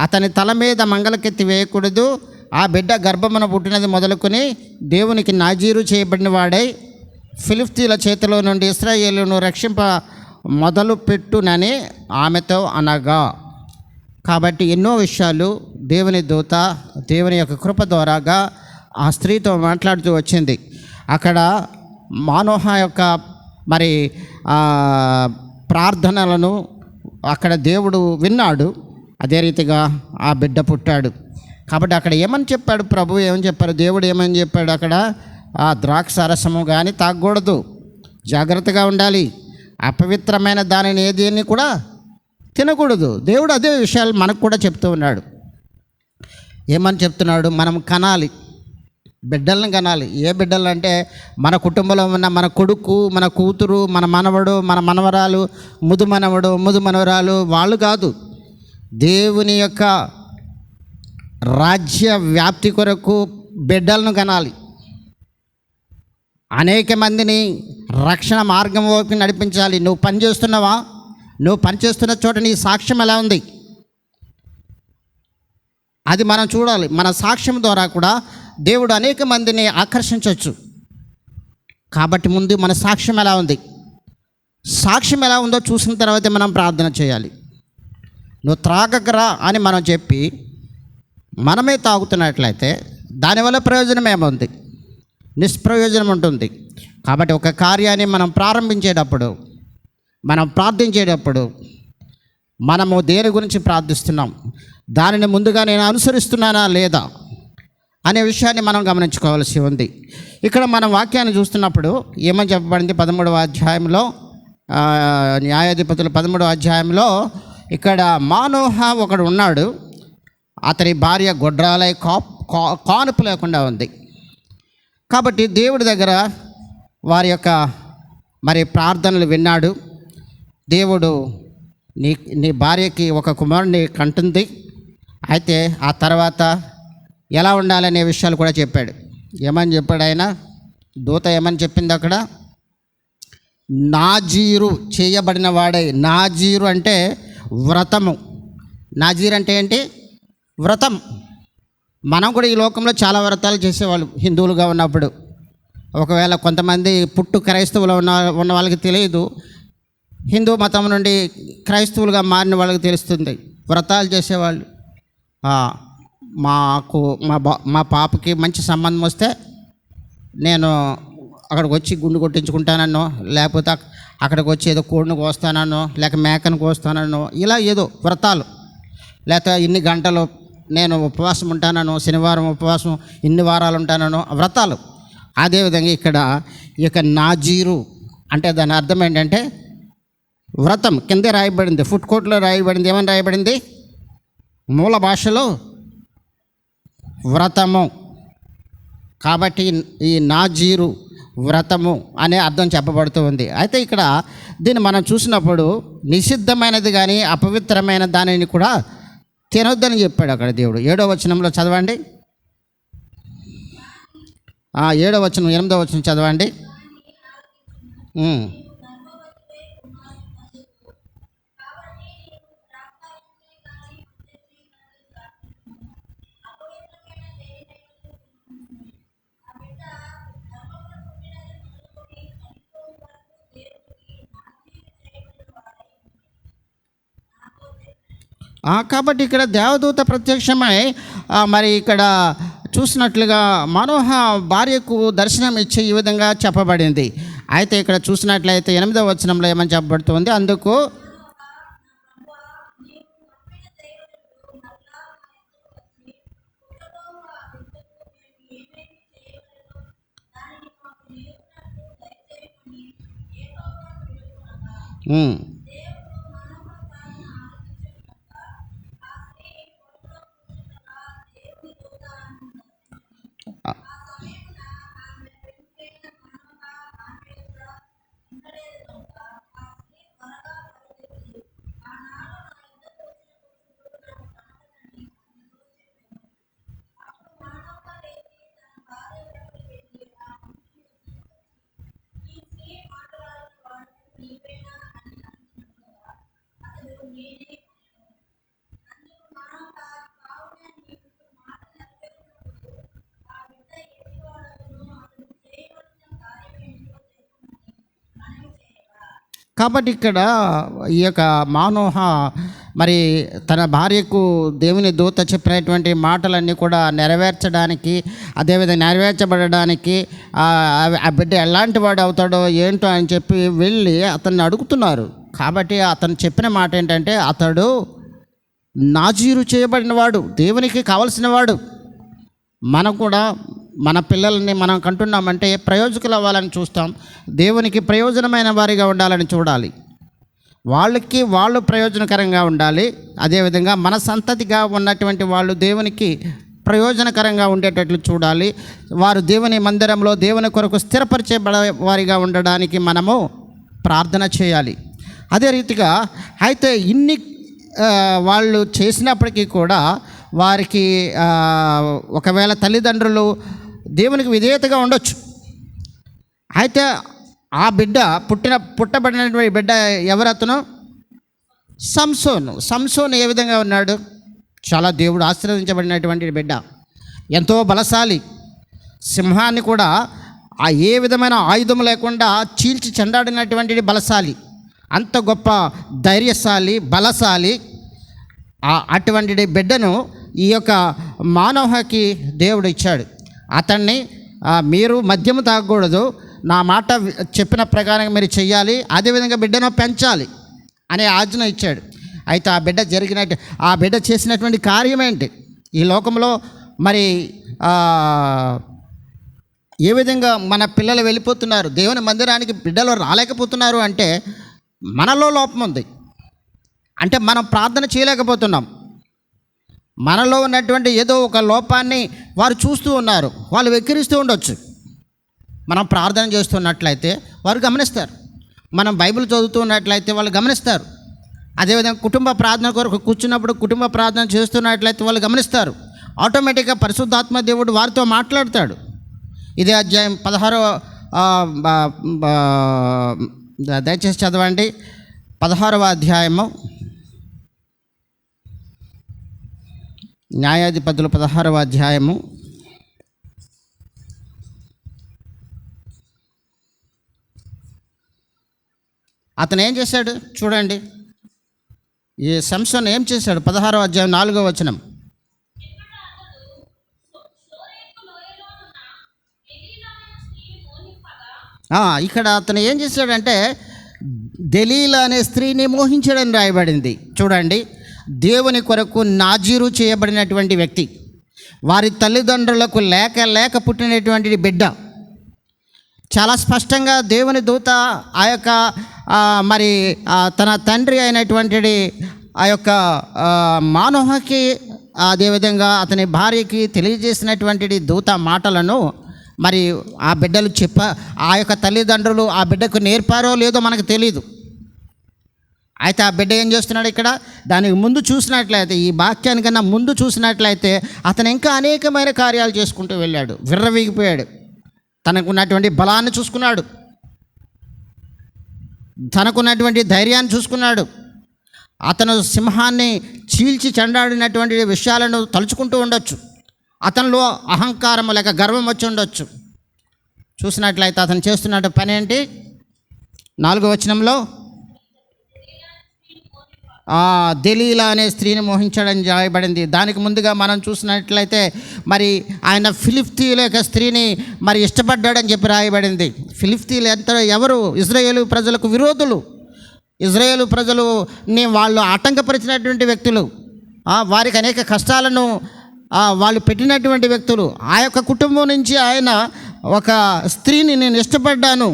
అతని తల మీద మంగళకెత్తి వేయకూడదు. ఆ బిడ్డ గర్భమున పుట్టినది మొదలుకొని దేవునికి నాజీరు చేయబడిన వాడై ఫిలిష్తీయుల చేతిలో నుండి ఇశ్రాయేలును రక్షింప మొదలు పెట్టునని ఆమెతో అనగా. కాబట్టి ఎన్నో విషయాలు దేవుని దూత దేవుని యొక్క కృప ద్వారాగా ఆ స్త్రీతో మాట్లాడుతూ వచ్చింది. అక్కడ మానోహ యొక్క మరి ప్రార్థనలను అక్కడ దేవుడు విన్నాడు. అదే రీతిగా ఆ బిడ్డ పుట్టాడు. కాబట్టి అక్కడ ఏమని చెప్పాడు ప్రభు, ఏమని చెప్పారు, దేవుడు ఏమని చెప్పాడు? అక్కడ ఆ ద్రాక్షారసము కానీ తాగకూడదు, జాగ్రత్తగా ఉండాలి, అపవిత్రమైన దానిని ఏదేని కూడా తినకూడదు. దేవుడు అదే విషయాలు మనకు కూడా చెప్తూ ఉన్నాడు. ఏమని చెప్తున్నాడు? మనం కనాలి, బిడ్డలను కనాలి. ఏ బిడ్డలు అంటే మన కుటుంబంలో ఉన్న మన కొడుకు, మన కూతురు, మన మనవడు, మన మనవరాలు, ముదు మనవడు, ముదు మనవరాలు వాళ్ళు కాదు. దేవుని యొక్క రాజ్య వ్యాప్తి కొరకు బిడ్డలను కనాలి. అనేక మందిని రక్షణ మార్గంలోకి నడిపించాలి. నువ్వు పనిచేస్తున్నావా? నువ్వు పనిచేస్తున్న చోట నీ సాక్ష్యం ఎలా ఉంది? అది మనం చూడాలి. మన సాక్ష్యం ద్వారా కూడా దేవుడు అనేక మందిని ఆకర్షించవచ్చు. కాబట్టి ముందు మన సాక్ష్యం ఎలా ఉంది? సాక్ష్యం ఎలా ఉందో చూసిన తర్వాతే మనం ప్రార్థన చేయాలి. నువ్వు త్రాగకరా అని మనం చెప్పి మనమే తాగుతున్నట్లయితే దానివల్ల ప్రయోజనం ఏముంది? నిష్ప్రయోజనం ఉంటుంది. కాబట్టి ఒక కార్యాన్ని మనం ప్రారంభించేటప్పుడు, మనం ప్రార్థించేటప్పుడు మనము దేని గురించి ప్రార్థిస్తున్నాం, దానిని ముందుగా నేను అనుసరిస్తున్నానా లేదా అనే విషయాన్ని మనం గమనించుకోవాల్సి ఉంది. ఇక్కడ మనం వాక్యాన్ని చూస్తున్నప్పుడు ఏమని చెప్పబడింది? 13వ అధ్యాయంలో, న్యాయాధిపతుల 13వ అధ్యాయంలో ఇక్కడ మానోహ ఒకడు ఉన్నాడు. అతని భార్య గొడ్రాలై కానుపు లేకుండా ఉంది. కాబట్టి దేవుడి దగ్గర వారి యొక్క మరి ప్రార్థనలు విన్నాడు. దేవుడు నీ భార్యకి ఒక కుమారుని కంటుంది, అయితే ఆ తర్వాత ఎలా ఉండాలనే విషయాలు కూడా చెప్పాడు. ఏమని చెప్పాడు ఆయన? దూత ఏమని చెప్పింది అక్కడ? నాజీరు చేయబడిన వాడై. నాజీరు అంటే వ్రతము. నాజీర్ అంటే ఏంటి? వ్రతం. మనం కూడా ఈ లోకంలో చాలా వ్రతాలు చేసేవాళ్ళు హిందువులుగా ఉన్నప్పుడు. ఒకవేళ కొంతమంది క్రైస్తవులు ఉన్న వాళ్ళకి తెలియదు, హిందూ మతం నుండి క్రైస్తవులుగా మారిన వాళ్ళకి తెలుస్తుంది. వ్రతాలు చేసేవాళ్ళు. మా పాపకి మంచి సంబంధం వస్తే నేను అక్కడికి వచ్చి గుండు కొట్టించుకుంటానన్నో, లేకపోతే అక్కడికి వచ్చి ఏదో కోడిని కోస్తానన్నో, లేక మేకను కోస్తానన్నో, ఇలా ఏదో వ్రతాలు. లేకపోతే ఇన్ని గంటలు నేను ఉపవాసం ఉంటానో, శనివారం ఉపవాసం ఇన్ని వారాలు ఉంటానో, వ్రతాలు. అదేవిధంగా ఇక్కడ ఈ యొక్క నాజీరు అంటే దాని అర్థం ఏంటంటే వ్రతం. కిందే రాయబడింది, ఫుడ్ కోర్టులో రాయబడింది. ఏమని రాయబడింది? మూల భాషలో వ్రతము. కాబట్టి ఈ నాజీరు వ్రతము అనే అర్థం చెప్పబడుతూ ఉంది. అయితే ఇక్కడ దీన్ని మనం చూసినప్పుడు నిషిద్ధమైనది కానీ అపవిత్రమైన దానిని కూడా తినొద్దని చెప్పాడు అక్కడ దేవుడు. 7వ వచనంలో చదవండి. 7వ వచనం, 8వ వచనం చదవండి. కాబట్టి ఇక్కడ దేవదూత ప్రత్యక్షమై మరి ఇక్కడ చూసినట్లుగా మనోహ భార్యకు దర్శనం ఇచ్చి ఈ విధంగా చెప్పబడింది. అయితే ఇక్కడ చూసినట్లయితే 8వ వచనంలో ఏమని చెప్పబడుతుంది? అందుకు కాబట్టి ఇక్కడ ఈ యొక్క మానోహ మరి తన భార్యకు దేవుని దూత చెప్పినటువంటి మాటలన్నీ కూడా నెరవేర్చడానికి, అదేవిధంగా నెరవేర్చబడడానికి ఆ బిడ్డ ఎలాంటి వాడు అవుతాడో ఏంటో అని చెప్పి వెళ్ళి అతన్ని అడుగుతున్నారు. కాబట్టి అతను చెప్పిన మాట ఏంటంటే అతడు నాజీరు చేయబడినవాడు, దేవునికి కావలసిన వాడు. మనం కూడా మన పిల్లల్ని మనం కంటున్నామంటే ప్రయోజకులు అవ్వాలని చూస్తాం, దేవునికి ప్రయోజనమైన వారిగా ఉండాలని చూడాలి. వాళ్ళు ప్రయోజనకరంగా ఉండాలి. అదేవిధంగా మన సంతతిగా ఉన్నటువంటి వాళ్ళు దేవునికి ప్రయోజనకరంగా ఉండేటట్లు చూడాలి. వారు దేవుని మందిరంలో దేవుని కొరకు స్థిరపరిచేబడే వారిగా ఉండడానికి మనము ప్రార్థన చేయాలి. అదే రీతిగా అయితే ఇన్ని వాళ్ళు చేసినప్పటికీ కూడా వారికి ఒకవేళ తల్లిదండ్రులు దేవునికి విధేయతగా ఉండొచ్చు. అయితే ఆ బిడ్డ పుట్టబడినటువంటి బిడ్డ ఎవరతను? సంసోను ఏ విధంగా ఉన్నాడు? చాలా దేవుడు ఆశీర్వదించబడినటువంటి బిడ్డ, ఎంతో బలశాలి. సింహాన్ని కూడా ఏ విధమైన ఆయుధం లేకుండా చీల్చి చెండాడినటువంటి బలశాలి, అంత గొప్ప ధైర్యశాలి, బలశాలి. అటువంటి బిడ్డను ఈ యొక్క మానోహకి దేవుడు ఇచ్చాడు. అతన్ని మీరు మద్యము తాగకూడదు, నా మాట చెప్పిన ప్రకారం మీరు చెయ్యాలి, అదేవిధంగా బిడ్డను పెంచాలి అనే ఆజ్ఞ ఇచ్చాడు. అయితే ఆ బిడ్డ చేసినటువంటి కార్యం ఏంటి? ఈ లోకంలో మరి ఏ విధంగా మన పిల్లలు వెళ్ళిపోతున్నారు, దేవుని మందిరానికి బిడ్డలు రాలేకపోతున్నారు అంటే మనలో లోపం ఉంది. అంటే మనం ప్రార్థన చేయలేకపోతున్నాం. మనలో ఉన్నటువంటి ఏదో ఒక లోపాన్ని వారు చూస్తూ ఉన్నారు, వాళ్ళు వెక్కిరిస్తూ ఉండొచ్చు. మనం ప్రార్థన చేస్తున్నట్లయితే వారు గమనిస్తారు, మనం బైబిల్ చదువుతూ ఉన్నట్లయితే వాళ్ళు గమనిస్తారు. అదేవిధంగా కుటుంబ ప్రార్థన కొరకు కూర్చున్నప్పుడు కుటుంబ ప్రార్థన చేస్తున్నట్లయితే వాళ్ళు గమనిస్తారు. ఆటోమేటిక్గా పరిశుద్ధాత్మ దేవుడు వారితో మాట్లాడతాడు. ఇదే అధ్యాయం 16వ దయచేసి చదవండి. 16వ అధ్యాయము, న్యాయాధిపతులు 16వ అధ్యాయము 'అతను ఏం చేశాడు చూడండి. ఈ సంసోన్ ఏం చేశాడు? 16వ అధ్యాయం 4వ వచనం. ఇక్కడ అతను ఏం చేశాడంటే దెలీలా అనే స్త్రీని మోహించాడని రాయబడింది. చూడండి, దేవుని కొరకు నాజీరు చేయబడినటువంటి వ్యక్తి, వారి తల్లిదండ్రులకు లేక పుట్టినటువంటి బిడ్డ. చాలా స్పష్టంగా దేవుని దూత ఆ యొక్క మరి తన తండ్రి అయినటువంటి ఆ యొక్క మానోహకి, అదేవిధంగా అతని భార్యకి తెలియజేసినటువంటి దూత మాటలను మరి ఆ బిడ్డలు ఆ యొక్క తల్లిదండ్రులు ఆ బిడ్డకు నేర్పారో లేదో మనకు తెలియదు. అయితే ఆ బిడ్డ ఏం చేస్తున్నాడు ఇక్కడ? దానికి ముందు చూసినట్లయితే, ఈ వాక్యానికన్నా ముందు చూసినట్లయితే అతను ఇంకా అనేకమైన కార్యాలు చేసుకుంటూ వెళ్ళాడు, విర్రవీగిపోయాడు. తనకున్నటువంటి బలాన్ని చూసుకున్నాడు, తనకున్నటువంటి ధైర్యాన్ని చూసుకున్నాడు. అతను సింహాన్ని చీల్చి చెండాడినటువంటి విషయాలను తలుచుకుంటూ ఉండొచ్చు. అతనిలో అహంకారం లేక గర్వం వచ్చి ఉండొచ్చు. చూసినట్లయితే అతను చేస్తున్న పని ఏంటి? 4వ వచనంలో దెలీలా అనే స్త్రీని మోహించడం రాయబడింది. దానికి ముందుగా మనం చూసినట్లయితే మరి ఆయన ఫిలిష్తీయుల యొక్క స్త్రీని మరి ఇష్టపడ్డాడని చెప్పి రాయబడింది. ఫిలిష్తీయులు ఎవరు? ఇజ్రాయేలు ప్రజలకు విరోధులు. ఇజ్రాయేలు ప్రజలుని వాళ్ళు ఆటంకపరిచినటువంటి వ్యక్తులు, వారికి అనేక కష్టాలను వాళ్ళు పెట్టినటువంటి వ్యక్తులు. ఆ యొక్క కుటుంబం నుంచి ఆయన ఒక స్త్రీని నేను ఇష్టపడ్డాను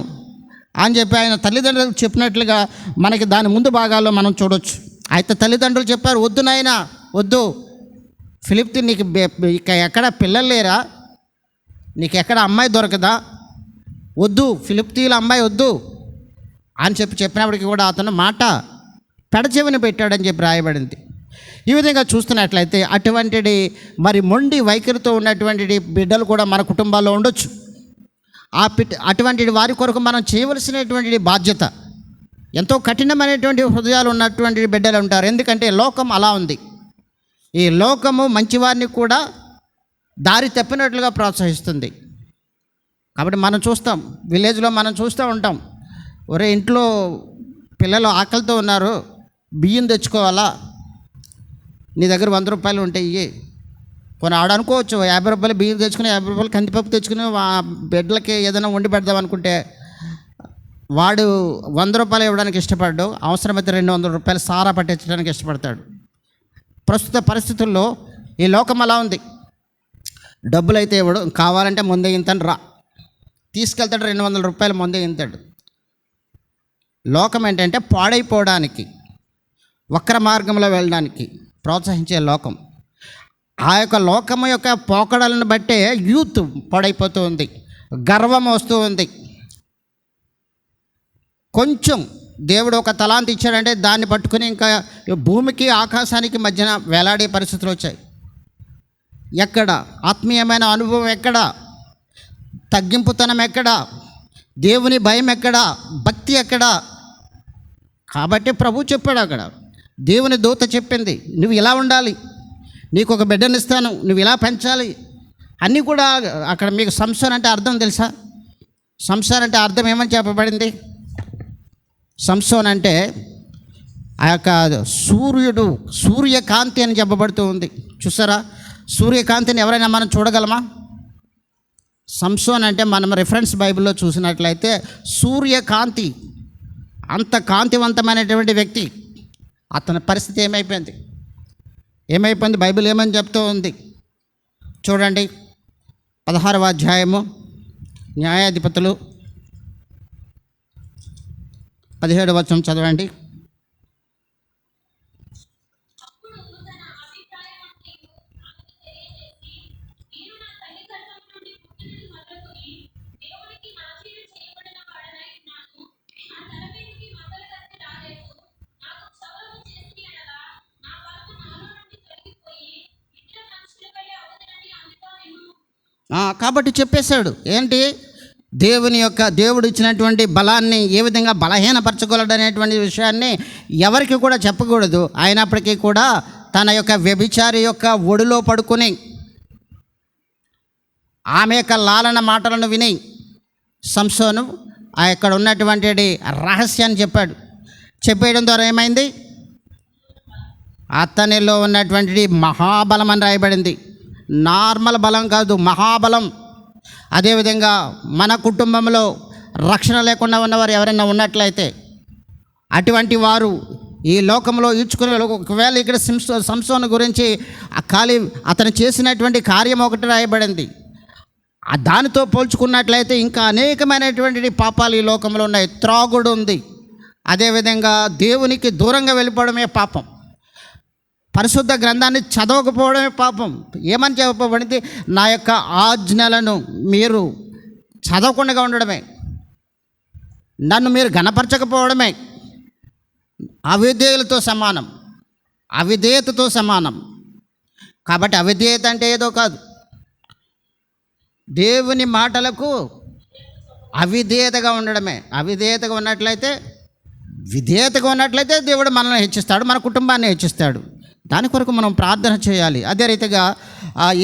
అని చెప్పి ఆయన తల్లిదండ్రులకు చెప్పినట్లుగా మనకి దాని ముందు భాగాల్లో మనం చూడొచ్చు. అయితే తల్లిదండ్రులు చెప్పారు, వద్దు నాయన వద్దు, ఫిలిష్తీ నీకు ఇక ఎక్కడ పిల్లలు లేరా, నీకు ఎక్కడ అమ్మాయి దొరకదా, వద్దు, ఫిలిష్తీయుల అమ్మాయి వద్దు అని చెప్పినప్పటికీ కూడా అతను మాట పెడచెవిని పెట్టాడని చెప్పి రాయబడింది. ఈ విధంగా చూస్తున్నట్లయితే అటువంటి మరి మొండి వైఖరితో ఉన్నటువంటి బిడ్డలు కూడా మన కుటుంబాల్లో ఉండొచ్చు. అటువంటి వారి కొరకు మనం చేయవలసినటువంటి బాధ్యత, ఎంతో కఠినమైనటువంటి హృదయాలు ఉన్నటువంటి బిడ్డలు ఉంటారు. ఎందుకంటే లోకం అలా ఉంది. ఈ లోకము మంచివారిని కూడా దారి తప్పినట్లుగా ప్రోత్సహిస్తుంది. కాబట్టి మనం చూస్తాం, విలేజ్లో మనం చూస్తూ ఉంటాం, ఒరే ఇంట్లో పిల్లలు ఆకలితో ఉన్నారు, బియ్యం తెచ్చుకోవాలా, నీ దగ్గర 100 రూపాయలు ఉంటాయి, కొన్ని ఆడనుకోవచ్చు 50 రూపాయలు బియ్యం తెచ్చుకుని 50 రూపాయలు కందిపప్పు తెచ్చుకుని బిడ్డలకి ఏదైనా వండి పెడదాం అనుకుంటే వాడు 100 రూపాయలు ఇవ్వడానికి ఇష్టపడ్డాడు, అవసరమైతే 200 రూపాయలు సారా పట్టించడానికి ఇష్టపడతాడు. ప్రస్తుత పరిస్థితుల్లో ఈ లోకం అలా ఉంది. డబ్బులు అయితే ఇవ్వడు, కావాలంటే ముందే ఇంతని రా తీసుకెళ్తాడు, 200 రూపాయలు ముందే ఇంతాడు. లోకం ఏంటంటే పాడైపోవడానికి, వక్ర మార్గంలో వెళ్ళడానికి ప్రోత్సహించే లోకం. ఆ యొక్క లోకము యొక్క పోకడలను బట్టే యూత్ పాడైపోతూ ఉంది, గర్వం వస్తూ ఉంది. కొంచెం దేవుడు ఒక తలాంతి ఇచ్చాడంటే దాన్ని పట్టుకుని ఇంకా భూమికి ఆకాశానికి మధ్యన వేలాడే పరిస్థితులు వచ్చాయి. ఎక్కడ ఆత్మీయమైన అనుభవం, ఎక్కడ తగ్గింపుతనం, ఎక్కడ దేవుని భయం, ఎక్కడ భక్తి, ఎక్కడ? కాబట్టి ప్రభు చెప్పాడు, అక్కడ దేవుని దూత చెప్పింది, నువ్వు ఇలా ఉండాలి, నీకు ఒక బిడ్డను ఇస్తాను, నువ్వు ఇలా పెంచాలి అన్నీ కూడా. అక్కడ మీకు సంసోన్ అంటే అర్థం తెలుసా? సంసోన్ అంటే అర్థం ఏమని చెప్పబడింది? సంసోన్ అంటే ఆ యొక్క సూర్యకాంతి అని చెప్పబడుతూ ఉంది. చూసారా, సూర్యకాంతిని ఎవరైనా మనం చూడగలమా? సంసోన్ అంటే మనం రిఫరెన్స్ బైబిల్లో చూసినట్లయితే సూర్యకాంతి, అంత కాంతివంతమైనటువంటి వ్యక్తి. అతని పరిస్థితి ఏమైపోయింది బైబిల్ ఏమని చెప్తూ ఉంది చూడండి. 16వ అధ్యాయము న్యాయాధిపతులు 17వ వచనం చదవండి. కాబట్టి చెప్పేశాడు ఏంటి, దేవుడు ఇచ్చినటువంటి బలాన్ని ఏ విధంగా బలహీనపరచగలడు అనేటువంటి విషయాన్ని ఎవరికి కూడా చెప్పకూడదు. అయినప్పటికీ కూడా తన యొక్క వ్యభిచారి యొక్క ఒడిలో పడుకుని ఆమె యొక్క లాలన మాటలను విని సంసోను అక్కడ ఉన్నటువంటి రహస్యాన్ని చెప్పేయడం ద్వారా ఏమైంది, అతనిలో ఉన్నటువంటి మహాబలం అని రాయబడింది. నార్మల్ బలం కాదు, మహాబలం. అదేవిధంగా మన కుటుంబంలో రక్షణ లేకుండా ఉన్నవారు ఎవరైనా ఉన్నట్లయితే అటువంటి వారు ఈ లోకంలో ఈడ్చుకునే ఒకవేళ ఇక్కడ సంసోను గురించి అతను చేసినటువంటి కార్యం ఒకటి రాయబడింది. దానితో పోల్చుకున్నట్లయితే ఇంకా అనేకమైనటువంటి పాపాలు ఈ లోకంలో ఉన్నాయి. త్రాగుడు ఉంది, అదేవిధంగా దేవునికి దూరంగా వెళ్ళిపోవడమే పాపం, పరిశుద్ధ గ్రంథాన్ని చదవకపోవడమే పాపం. ఏమని చెప్పబడింది, నా యొక్క ఆజ్ఞలను మీరు చదవకుండా ఉండడమే, నన్ను మీరు గణపరచకపోవడమే అవిధేయతతో సమానం. కాబట్టి అవిధేయత అంటే ఏదో కాదు, దేవుని మాటలకు అవిధేయతగా ఉండడమే. విధేయతగా ఉన్నట్లయితే దేవుడు మనల్ని హెచ్చిస్తాడు, మన కుటుంబాన్ని హెచ్చిస్తాడు. దాని కొరకు మనం ప్రార్థన చేయాలి. అదే రీతిగా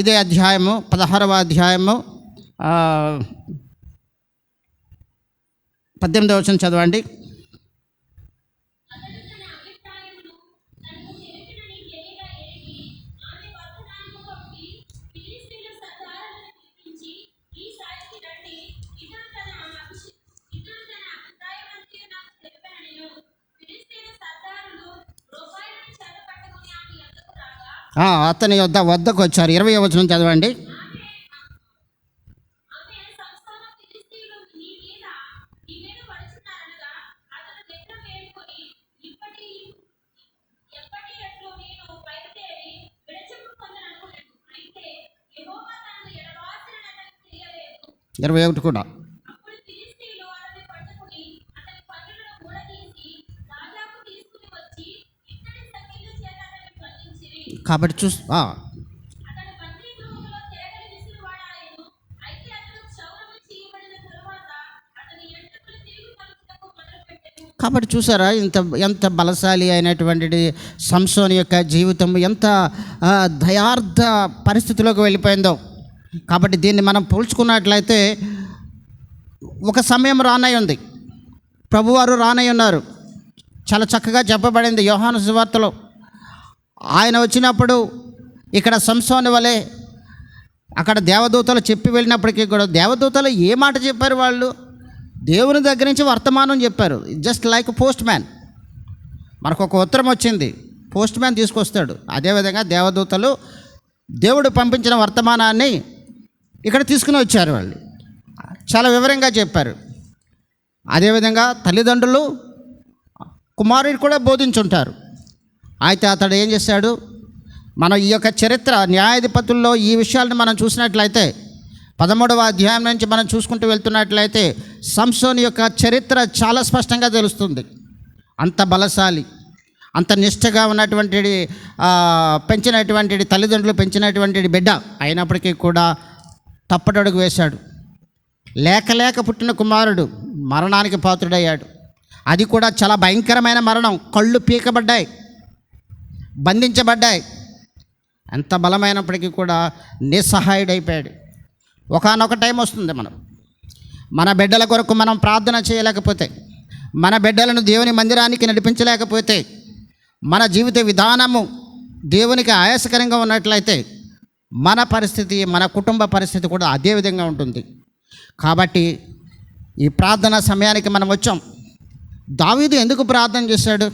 ఇదే అధ్యాయము 16వ అధ్యాయము 18వ వచనం చదవండి. అతని వద్దకు వచ్చారు. 20వ వచనం చదవండి. ఇరవై ఒకటి కూడా కాబట్టి కాబట్టి చూసారా ఎంత బలశాలి అయినటువంటి సంసోను యొక్క జీవితం ఎంత దయార్థ పరిస్థితిలోకి వెళ్ళిపోయిందో. కాబట్టి దీన్ని మనం పోల్చుకున్నట్లయితే ఒక సమయం రానై ఉంది, ప్రభువారు రానై ఉన్నారు. చాలా చక్కగా చెప్పబడింది యోహాను సువార్తలో. ఆయన వచ్చినప్పుడు ఇక్కడ సంసోను వలె అక్కడ దేవదూతలు చెప్పి వెళ్ళినప్పటికీ కూడా దేవదూతలు ఏ మాట చెప్పారు, వాళ్ళు దేవుని దగ్గర నుంచి వర్తమానం చెప్పారు. జస్ట్ లైక్ పోస్ట్ మ్యాన్, మనకు ఒక ఉత్తరం వచ్చింది, పోస్ట్ మ్యాన్ తీసుకొస్తాడు. అదేవిధంగా దేవదూతలు దేవుడు పంపించిన వర్తమానాన్ని ఇక్కడ తీసుకుని వచ్చారు. వాళ్ళు చాలా వివరంగా చెప్పారు. అదేవిధంగా తల్లిదండ్రులు కుమారుడు కూడా బోధించుంటారు. అయితే అతడు ఏం చేశాడు, మనం ఈ యొక్క చరిత్ర న్యాయాధిపతుల్లో ఈ విషయాలను మనం చూసినట్లయితే 13వ అధ్యాయం నుంచి మనం చూసుకుంటూ వెళ్తున్నట్లయితే సంసోను యొక్క చరిత్ర చాలా స్పష్టంగా తెలుస్తుంది. అంత బలశాలి, అంత నిష్ఠగా ఉన్నటువంటి పెంచినటువంటి తల్లిదండ్రులు పెంచినటువంటి బిడ్డ అయినప్పటికీ కూడా తప్పటడుగు వేశాడు. లేక పుట్టిన కుమారుడు మరణానికి పాత్రుడయ్యాడు. అది కూడా చాలా భయంకరమైన మరణం. కళ్ళు పీకబడ్డాయి, బంధించబడ్డాయి. ఎంత బలమైనప్పటికీ కూడా నిస్సహాయుడైపోయాడు. ఒకానొక టైం వస్తుంది, మన బిడ్డల కొరకు మనం ప్రార్థన చేయలేకపోతే, మన బిడ్డలను దేవుని మందిరానికి నడిపించలేకపోతే, మన జీవిత విధానము దేవునికి ఆయాసకరంగా ఉన్నట్లయితే మన పరిస్థితి, మన కుటుంబ పరిస్థితి కూడా అదే విధంగా ఉంటుంది. కాబట్టి ఈ ప్రార్థన సమయానికి మనం వచ్చాం. దావీదు ఎందుకు ప్రార్థన చేశాడు?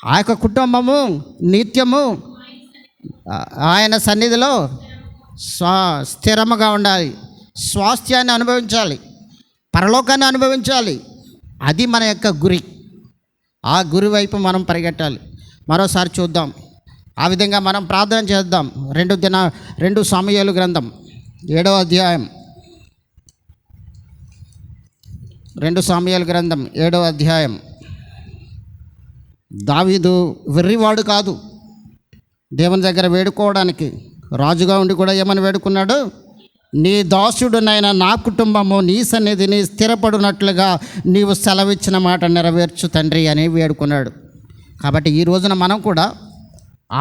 ఆ యొక్క కుటుంబము నిత్యము ఆయన సన్నిధిలో స్థిరముగా ఉండాలి, స్వాస్థ్యాన్ని అనుభవించాలి, పరలోకాన్ని అనుభవించాలి. అది మన యొక్క గురి. ఆ గురి వైపు మనం పరిగెట్టాలి. మరోసారి చూద్దాం. ఆ విధంగా మనం ప్రార్థన చేద్దాం. 2 సమూయేలు గ్రంథం 7వ అధ్యాయం, 2 సమూయేలు గ్రంథం 7వ అధ్యాయం. దావీదు వెర్రివాడు కాదు. దేవుని దగ్గర వేడుకోవడానికి రాజుగా ఉండి కూడా ఏమని వేడుకున్నాడు? నీ దాసుడునైన నా కుటుంబము నీ సన్నిధిని స్థిరపడినట్లుగా నీవు సెలవిచ్చిన మాట నెరవేర్చు తండ్రి అని వేడుకున్నాడు. కాబట్టి ఈ రోజున మనం కూడా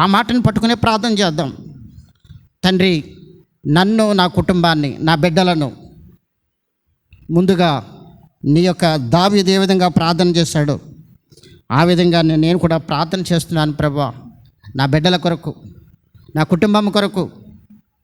ఆ మాటను పట్టుకునే ప్రార్థన చేద్దాం. తండ్రి, నన్ను, నా కుటుంబాన్ని, నా బిడ్డలను ముందుగా నీ యొక్క దావీదు ఏ విధంగా ప్రార్థన చేశాడో ఆ విధంగా నేను కూడా ప్రార్థన చేస్తున్నాను ప్రభువా. నా బిడ్డల కొరకు, నా కుటుంబం కొరకు,